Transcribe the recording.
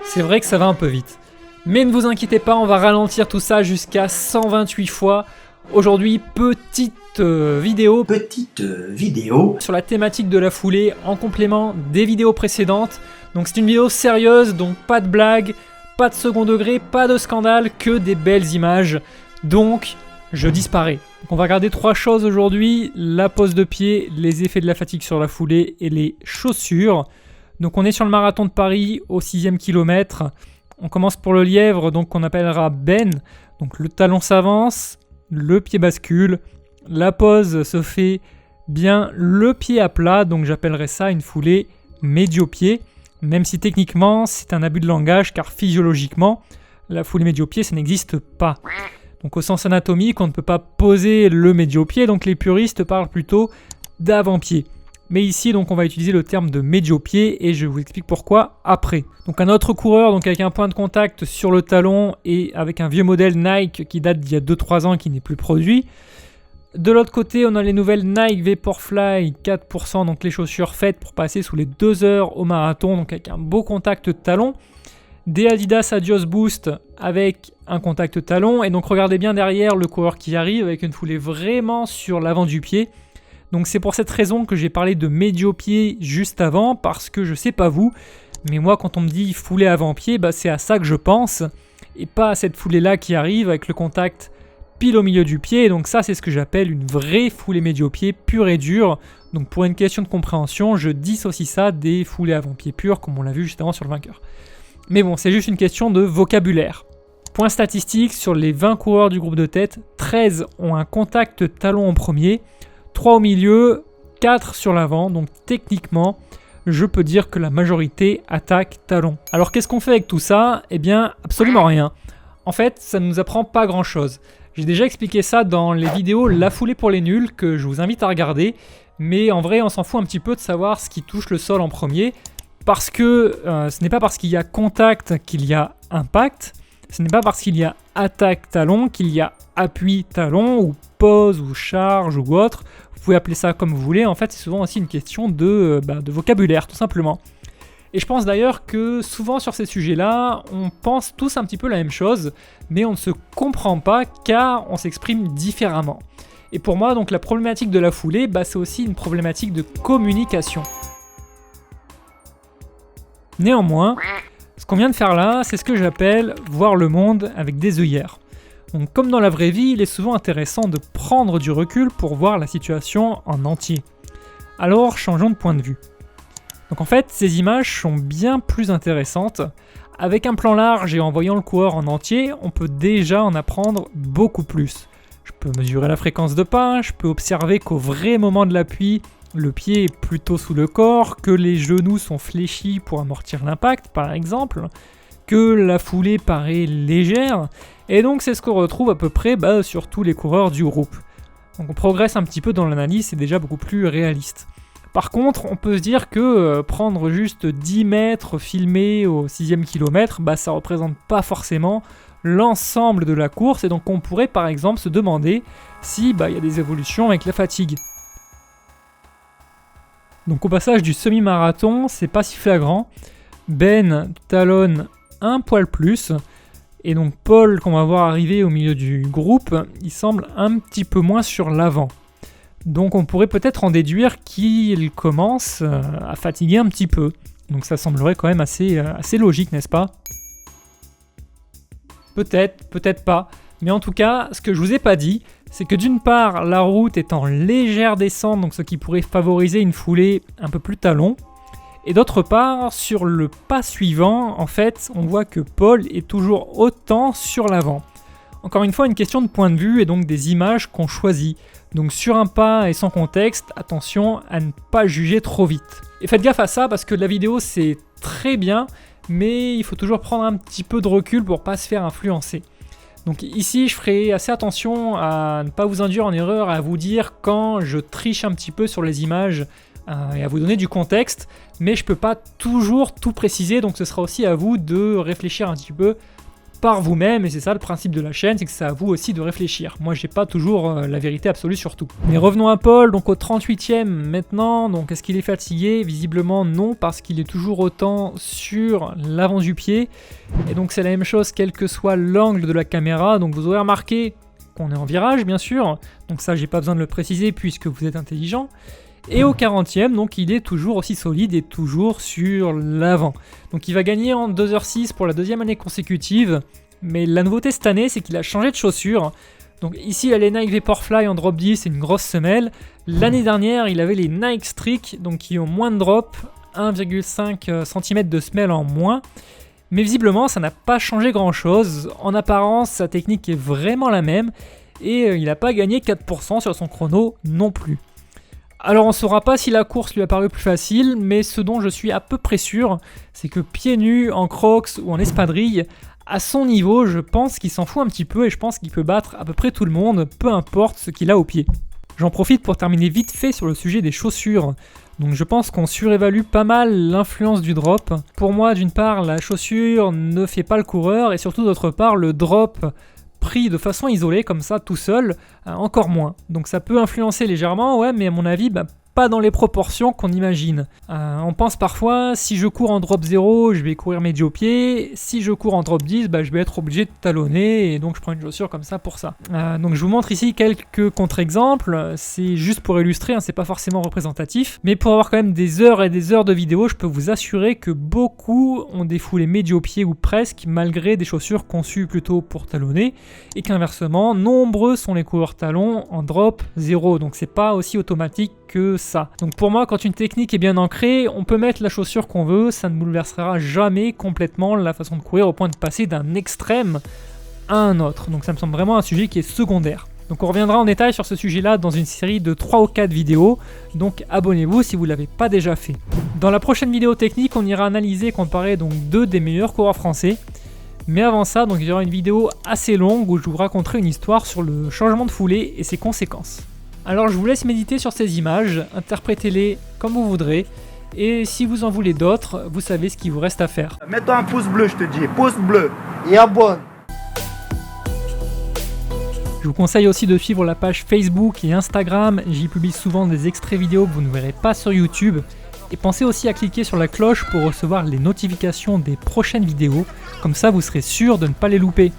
c'est vrai que ça va un peu vite. Mais ne vous inquiétez pas, on va ralentir tout ça jusqu'à 128 fois. Aujourd'hui, petite vidéo sur la thématique de la foulée en complément des vidéos précédentes. Donc c'est une vidéo sérieuse, donc pas de blagues, pas de second degré, pas de scandale, que des belles images. Donc je disparais. Donc on va regarder 3 choses aujourd'hui: la pose de pied, les effets de la fatigue sur la foulée et les chaussures. Donc on est sur le marathon de Paris au 6e kilomètre. On commence pour le lièvre, donc qu'on appellera Ben. Donc le talon s'avance, le pied bascule, la pose se fait bien le pied à plat, donc j'appellerais ça une foulée médio-pied, même si techniquement c'est un abus de langage car physiologiquement la foulée médio-pied ça n'existe pas. Donc au sens anatomique on ne peut pas poser le médio-pied, donc les puristes parlent plutôt d'avant-pied. Mais ici donc on va utiliser le terme de médio-pied et je vous explique pourquoi après. Donc un autre coureur donc avec un point de contact sur le talon et avec un vieux modèle Nike qui date d'il y a 2-3 ans et qui n'est plus produit. De l'autre côté on a les nouvelles Nike Vaporfly 4%, donc les chaussures faites pour passer sous les 2 heures au marathon, donc avec un beau contact talon. Des Adidas Adios Boost avec un contact talon, et donc regardez bien derrière le coureur qui arrive avec une foulée vraiment sur l'avant du pied. Donc c'est pour cette raison que j'ai parlé de médio-pied juste avant, parce que je sais pas vous, mais moi quand on me dit foulée avant-pied, c'est à ça que je pense, et pas à cette foulée-là qui arrive avec le contact pile au milieu du pied. Donc ça c'est ce que j'appelle une vraie foulée médio-pied pure et dure. Donc pour une question de compréhension, je dissocie ça des foulées avant-pied pures comme on l'a vu juste avant sur le vainqueur. Mais bon, c'est juste une question de vocabulaire. Point statistique, sur les 20 coureurs du groupe de tête, 13 ont un contact talon en premier, 3 au milieu, 4 sur l'avant, donc techniquement, je peux dire que la majorité attaque talon. Alors qu'est-ce qu'on fait avec tout ça ? Eh bien, absolument rien. En fait, ça ne nous apprend pas grand-chose. J'ai déjà expliqué ça dans les vidéos La foulée pour les nuls, que je vous invite à regarder, mais en vrai, on s'en fout un petit peu de savoir ce qui touche le sol en premier, parce que ce n'est pas parce qu'il y a contact qu'il y a impact, ce n'est pas parce qu'il y a attaque talon qu'il y a appui talon, ou pause, ou charge, ou autre. Vous pouvez appeler ça comme vous voulez, en fait c'est souvent aussi une question de vocabulaire tout simplement. Et je pense d'ailleurs que souvent sur ces sujets-là, on pense tous un petit peu la même chose, mais on ne se comprend pas car on s'exprime différemment. Et pour moi, donc la problématique de la foulée, c'est aussi une problématique de communication. Néanmoins, ce qu'on vient de faire là, c'est ce que j'appelle voir le monde avec des œillères. Donc comme dans la vraie vie, il est souvent intéressant de prendre du recul pour voir la situation en entier. Alors changeons de point de vue. Donc en fait, ces images sont bien plus intéressantes. Avec un plan large et en voyant le coureur en entier, on peut déjà en apprendre beaucoup plus. Je peux mesurer la fréquence de pas, je peux observer qu'au vrai moment de l'appui, le pied est plutôt sous le corps, que les genoux sont fléchis pour amortir l'impact par exemple, que la foulée paraît légère, et donc c'est ce qu'on retrouve à peu près sur tous les coureurs du groupe. Donc on progresse un petit peu dans l'analyse, c'est déjà beaucoup plus réaliste. Par contre, on peut se dire que prendre juste 10 mètres filmés au 6e kilomètre, ça représente pas forcément l'ensemble de la course, et donc on pourrait par exemple se demander si y a des évolutions avec la fatigue. Donc au passage du semi-marathon, c'est pas si flagrant. Ben talonne un poil plus, et donc Paul, qu'on va voir arriver au milieu du groupe, il semble un petit peu moins sur l'avant. Donc on pourrait peut-être en déduire qu'il commence à fatiguer un petit peu. Donc ça semblerait quand même assez logique, n'est-ce pas ? Peut-être, peut-être pas. Mais en tout cas, ce que je vous ai pas dit, c'est que d'une part, la route est en légère descente, donc ce qui pourrait favoriser une foulée un peu plus talon. Et d'autre part, sur le pas suivant, en fait, on voit que Paul est toujours autant sur l'avant. Encore une fois, une question de point de vue et donc des images qu'on choisit. Donc sur un pas et sans contexte, attention à ne pas juger trop vite. Et faites gaffe à ça parce que la vidéo c'est très bien, mais il faut toujours prendre un petit peu de recul pour pas se faire influencer. Donc ici je ferai assez attention à ne pas vous induire en erreur, à vous dire quand je triche un petit peu sur les images et à vous donner du contexte, mais je peux pas toujours tout préciser, donc ce sera aussi à vous de réfléchir un petit peu par vous-même, et c'est ça le principe de la chaîne, c'est que c'est à vous aussi de réfléchir. Moi j'ai pas toujours la vérité absolue sur tout. Mais revenons à Paul, donc au 38e maintenant, donc est-ce qu'il est fatigué? Visiblement non, parce qu'il est toujours autant sur l'avant du pied, et donc c'est la même chose quel que soit l'angle de la caméra, donc vous aurez remarqué qu'on est en virage bien sûr, donc ça j'ai pas besoin de le préciser puisque vous êtes intelligent. Et au 40e, donc il est toujours aussi solide et toujours sur l'avant. Donc il va gagner en 2h06 pour la deuxième année consécutive. Mais la nouveauté cette année, c'est qu'il a changé de chaussures. Donc ici, il a les Nike Vaporfly en drop 10, c'est une grosse semelle. L'année dernière, il avait les Nike Streak, donc qui ont moins de drop, 1,5 cm de semelle en moins. Mais visiblement, ça n'a pas changé grand-chose. En apparence, sa technique est vraiment la même. Et il n'a pas gagné 4% sur son chrono non plus. Alors on ne saura pas si la course lui a paru plus facile, mais ce dont je suis à peu près sûr, c'est que pieds nus, en crocs ou en espadrille, à son niveau, je pense qu'il s'en fout un petit peu et je pense qu'il peut battre à peu près tout le monde, peu importe ce qu'il a au pied. J'en profite pour terminer vite fait sur le sujet des chaussures. Donc je pense qu'on surévalue pas mal l'influence du drop. Pour moi, d'une part, la chaussure ne fait pas le coureur et surtout d'autre part, le drop pris de façon isolée, comme ça, tout seul, encore moins. Donc ça peut influencer légèrement, ouais, mais à mon avis, pas dans les proportions qu'on imagine. On pense parfois, si je cours en drop 0, je vais courir médio-pied, si je cours en drop 10, je vais être obligé de talonner, et donc je prends une chaussure comme ça pour ça. Donc je vous montre ici quelques contre-exemples, c'est juste pour illustrer, c'est pas forcément représentatif, mais pour avoir quand même des heures et des heures de vidéos, je peux vous assurer que beaucoup ont des foulées médio-pied ou presque, malgré des chaussures conçues plutôt pour talonner, et qu'inversement, nombreux sont les coureurs talons en drop 0, donc c'est pas aussi automatique que ça. Donc pour moi, quand une technique est bien ancrée, on peut mettre la chaussure qu'on veut, ça ne bouleversera jamais complètement la façon de courir au point de passer d'un extrême à un autre. Donc ça me semble vraiment un sujet qui est secondaire. Donc on reviendra en détail sur ce sujet-là dans une série de 3 ou 4 vidéos, donc abonnez-vous si vous ne l'avez pas déjà fait. Dans la prochaine vidéo technique, on ira analyser et comparer donc 2 des meilleurs coureurs français. Mais avant ça, donc il y aura une vidéo assez longue où je vous raconterai une histoire sur le changement de foulée et ses conséquences. Alors je vous laisse méditer sur ces images, interprétez-les comme vous voudrez, et si vous en voulez d'autres, vous savez ce qu'il vous reste à faire. Mets-toi un pouce bleu, je te dis, pouce bleu, et abonne. Je vous conseille aussi de suivre la page Facebook et Instagram, j'y publie souvent des extraits vidéo que vous ne verrez pas sur YouTube, et pensez aussi à cliquer sur la cloche pour recevoir les notifications des prochaines vidéos, comme ça vous serez sûr de ne pas les louper.